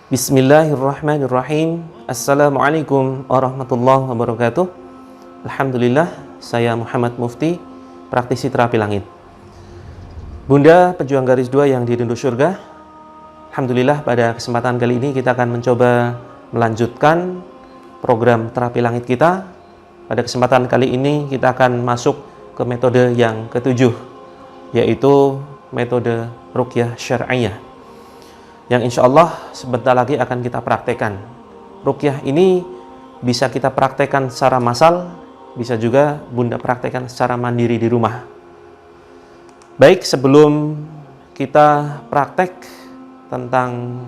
Bismillahirrahmanirrahim. Assalamualaikum warahmatullahi wabarakatuh. Alhamdulillah, saya Muhammad Mufti, praktisi terapi langit. Bunda pejuang garis 2 yang dirindu surga, alhamdulillah pada kesempatan kali ini kita akan mencoba melanjutkan program terapi langit kita. Pada kesempatan kali ini kita akan masuk ke metode yang ketujuh, yaitu metode ruqyah syar'iyah, yang insya Allah sebentar lagi akan kita praktekkan. Ruqyah ini bisa kita praktekkan secara massal, bisa juga Bunda praktekkan secara mandiri di rumah. Baik, sebelum kita praktek tentang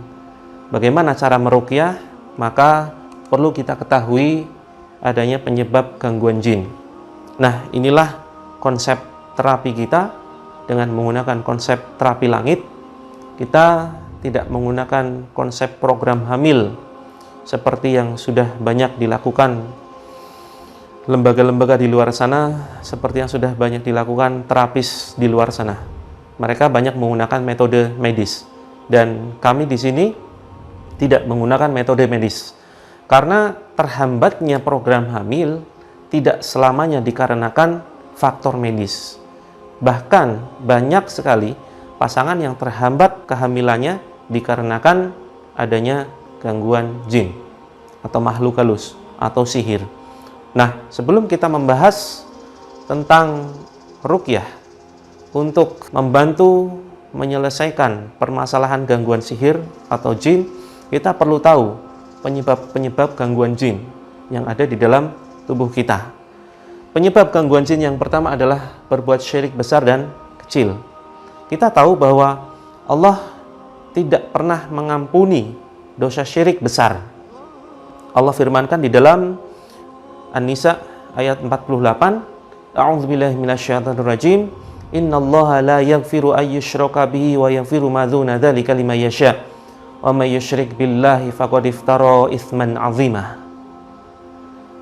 bagaimana cara meruqyah, maka perlu kita ketahui adanya penyebab gangguan jin. Nah, inilah konsep terapi kita. Dengan menggunakan konsep terapi langit, kita tidak menggunakan konsep program hamil seperti yang sudah banyak dilakukan lembaga-lembaga di luar sana, seperti yang sudah banyak dilakukan terapis di luar sana. Mereka banyak menggunakan metode medis, dan kami di sini tidak menggunakan metode medis karena terhambatnya program hamil tidak selamanya dikarenakan faktor medis. Bahkan banyak sekali pasangan yang terhambat kehamilannya dikarenakan adanya gangguan jin atau makhluk halus atau sihir. Nah, sebelum kita membahas tentang ruqyah untuk membantu menyelesaikan permasalahan gangguan sihir atau jin, kita perlu tahu penyebab-penyebab gangguan jin yang ada di dalam tubuh kita. Penyebab gangguan jin yang pertama adalah berbuat syirik besar dan kecil. Kita tahu bahwa Allah tidak pernah mengampuni dosa syirik besar. Allah firmankan di dalam An-Nisa ayat 48, A'udzubillahi minasyaitonirrajim, Innallaha la yaghfiru an yushraka bihi wa yaghfiru ma dzuna dzalika liman yasha. Wa may yusyrik billahi faqad iftara itsman 'azima.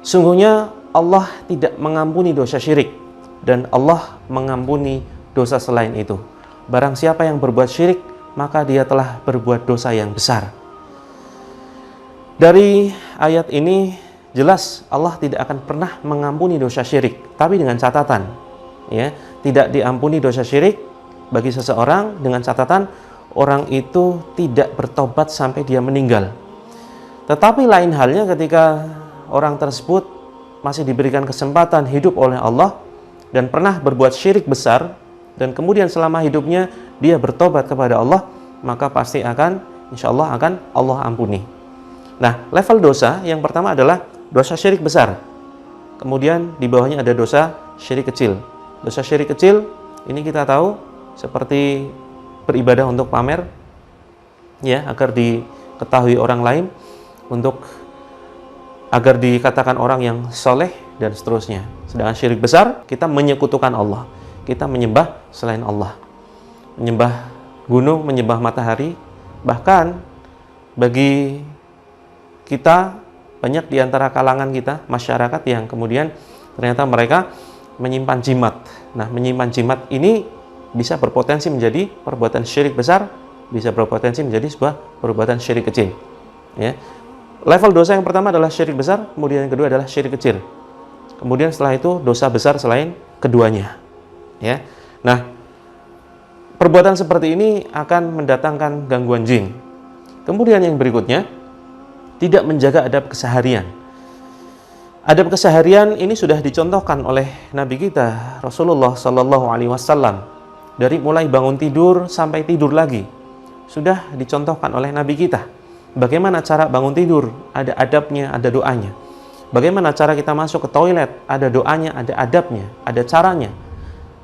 Sungguhnya Allah tidak mengampuni dosa syirik, dan Allah mengampuni dosa selain itu. Barang siapa yang berbuat syirik, maka dia telah berbuat dosa yang besar. Dari ayat ini jelas Allah tidak akan pernah mengampuni dosa syirik, tapi dengan catatan, ya, tidak diampuni dosa syirik bagi seseorang dengan catatan orang itu tidak bertobat sampai dia meninggal. Tetapi lain halnya ketika orang tersebut masih diberikan kesempatan hidup oleh Allah dan pernah berbuat syirik besar, dan kemudian selama hidupnya dia bertobat kepada Allah, maka pasti akan, insya Allah akan Allah ampuni. Nah, level dosa yang pertama adalah dosa syirik besar. Kemudian di bawahnya ada dosa syirik kecil. Dosa syirik kecil ini kita tahu seperti beribadah untuk pamer, ya, agar diketahui orang lain, untuk agar dikatakan orang yang soleh dan seterusnya. Sedangkan syirik besar, kita menyekutukan Allah, kita menyembah selain Allah, menyembah gunung, menyembah matahari. Bahkan bagi kita, banyak di antara kalangan kita, masyarakat yang kemudian ternyata mereka menyimpan jimat. Nah, menyimpan jimat ini bisa berpotensi menjadi perbuatan syirik besar, bisa berpotensi menjadi sebuah perbuatan syirik kecil, ya. Level dosa yang pertama adalah syirik besar, kemudian yang kedua adalah syirik kecil. Kemudian setelah itu dosa besar selain keduanya, ya. Nah, perbuatan seperti ini akan mendatangkan gangguan jin. Kemudian yang berikutnya, tidak menjaga adab keseharian. Adab keseharian ini sudah dicontohkan oleh Nabi kita Rasulullah Sallallahu Alaihi Wasallam. Dari mulai bangun tidur sampai tidur lagi sudah dicontohkan oleh Nabi kita. Bagaimana cara bangun tidur, ada adabnya, ada doanya. Bagaimana cara kita masuk ke toilet, ada doanya, ada adabnya, ada caranya.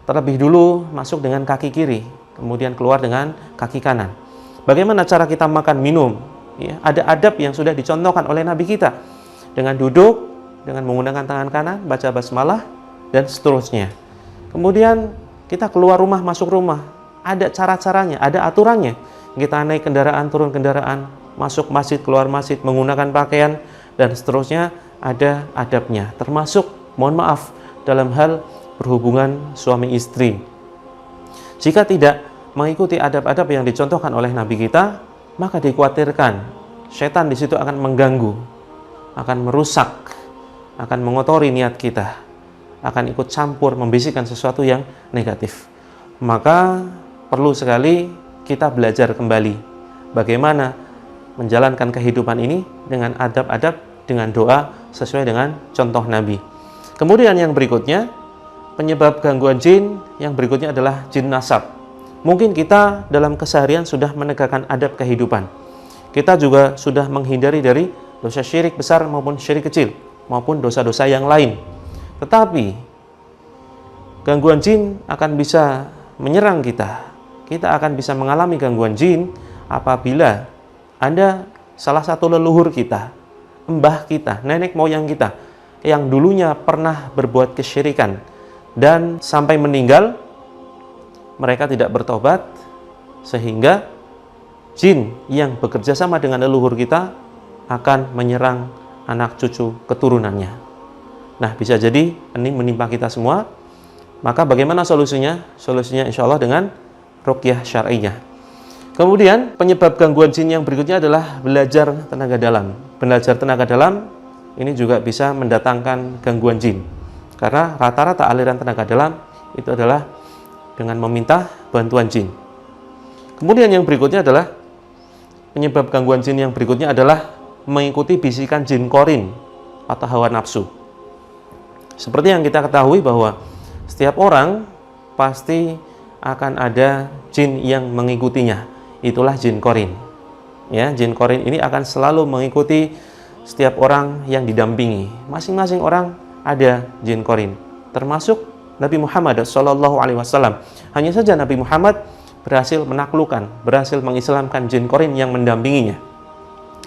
Terlebih dulu masuk dengan kaki kiri, kemudian keluar dengan kaki kanan. Bagaimana cara kita makan minum, ya, ada adab yang sudah dicontohkan oleh Nabi kita, dengan duduk, dengan menggunakan tangan kanan, baca basmalah, dan seterusnya. Kemudian kita keluar rumah, masuk rumah, ada cara-caranya, ada aturannya. Kita naik kendaraan, turun kendaraan, masuk masjid, keluar masjid, menggunakan pakaian, dan seterusnya, ada adabnya. Termasuk, mohon maaf, dalam hal berhubungan suami istri. Jika tidak mengikuti adab-adab yang dicontohkan oleh Nabi kita, maka dikhawatirkan Setan di situ akan mengganggu, akan merusak, akan mengotori niat kita, akan ikut campur membisikkan sesuatu yang negatif. Maka perlu sekali kita belajar kembali bagaimana menjalankan kehidupan ini dengan adab-adab, dengan doa sesuai dengan contoh Nabi. Kemudian yang berikutnya, penyebab gangguan jin yang berikutnya adalah jin nasab. Mungkin kita dalam keseharian sudah menegakkan adab kehidupan. Kita juga sudah menghindari dari dosa syirik besar maupun syirik kecil, maupun dosa-dosa yang lain. Tetapi gangguan jin akan bisa menyerang kita. Kita akan bisa mengalami gangguan jin apabila ada salah satu leluhur kita, mbah kita, nenek moyang kita yang dulunya pernah berbuat kesyirikan dan sampai meninggal mereka tidak bertobat, sehingga jin yang bekerja sama dengan leluhur kita akan menyerang anak cucu keturunannya. Nah, bisa jadi ini menimpa kita semua. Maka bagaimana solusinya? Solusinya insya Allah dengan ruqyah syar'iyah. Kemudian penyebab gangguan jin yang berikutnya adalah belajar tenaga dalam. Belajar tenaga dalam ini juga bisa mendatangkan gangguan jin. Karena rata-rata aliran tenaga dalam itu adalah dengan meminta bantuan jin. Kemudian yang berikutnya adalah penyebab gangguan jin yang berikutnya adalah mengikuti bisikan jin korin atau hawa nafsu. Seperti yang kita ketahui bahwa setiap orang pasti akan ada jin yang mengikutinya. Itulah jin korin. Ya, jin korin ini akan selalu mengikuti setiap orang yang didampingi. Masing-masing orang ada jin korin, termasuk Nabi Muhammad SAW. Hanya saja Nabi Muhammad berhasil menaklukkan, berhasil mengislamkan jin korin yang mendampinginya,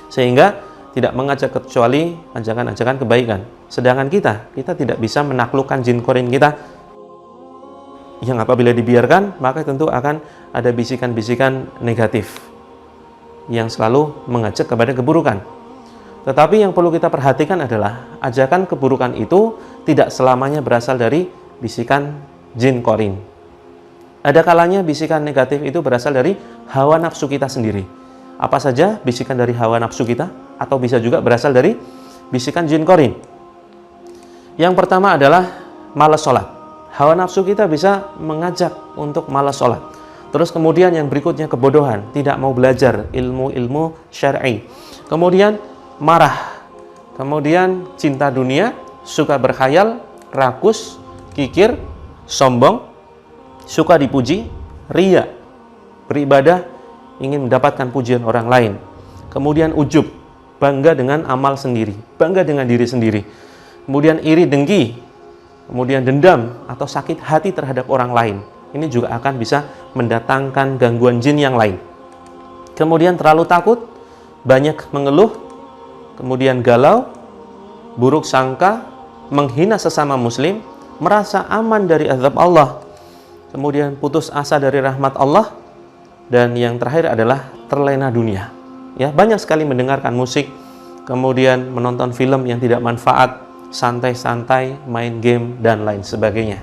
sehingga tidak mengajak kecuali ajakan-ajakan kebaikan. Sedangkan kita tidak bisa menaklukkan jin korin kita, yang apabila dibiarkan maka tentu akan ada bisikan-bisikan negatif yang selalu mengajak kepada keburukan. Tetapi yang perlu kita perhatikan adalah ajakan keburukan itu tidak selamanya berasal dari bisikan jin korin. Ada kalanya bisikan negatif itu berasal dari hawa nafsu kita sendiri. Apa saja bisikan dari hawa nafsu kita, atau bisa juga berasal dari bisikan jin korin. Yang pertama adalah malas sholat. Hawa nafsu kita bisa mengajak untuk malas sholat. Terus kemudian yang berikutnya kebodohan, tidak mau belajar ilmu-ilmu syar'i. Kemudian marah. Kemudian cinta dunia, suka berkhayal, rakus, kikir, sombong, suka dipuji, riya, beribadah, ingin mendapatkan pujian orang lain. Kemudian ujub, bangga dengan amal sendiri, bangga dengan diri sendiri. Kemudian iri, dengki, kemudian dendam atau sakit hati terhadap orang lain. Ini juga akan bisa mendatangkan gangguan jin yang lain. Kemudian terlalu takut, banyak mengeluh, kemudian galau, buruk sangka, menghina sesama muslim, merasa aman dari azab Allah, kemudian putus asa dari rahmat Allah, dan yang terakhir adalah terlena dunia. Ya, banyak sekali mendengarkan musik, kemudian menonton film yang tidak manfaat, santai-santai, main game, dan lain sebagainya.